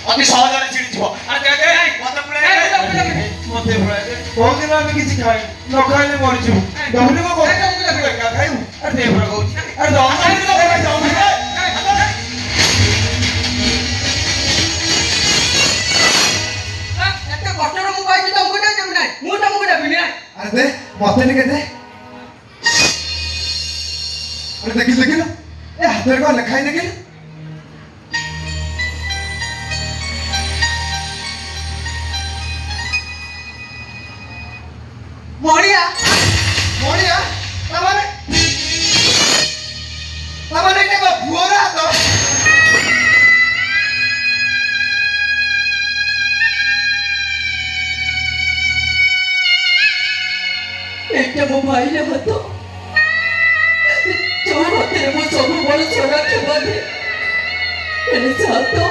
অতি সহজে চিড়িଯିବ আরে দে দে মতে পুরাই মতে পুরাই কোনদিন আমি কিছু খাই ন খাইলে মরিଯିବୁ দহলি কো খাইବୁ আরে দে পুরা কହୁଛି আরে দহলি কো খাই যাও একটা কষ্টর মু পাইছি তো মুটা দেব না মু তো মুটা দেবি না আরে দে মতে নিকে দে আরে দেখিল দেখিল এ হাতের কো লেখাই দেখিল মরিয়া মরিয়া তামানে এটা ভুয়ারা তো এটা মো ভাইরে হতো তোর হাতে মো সব বড় ছড়া খেবা দে এনে চাতো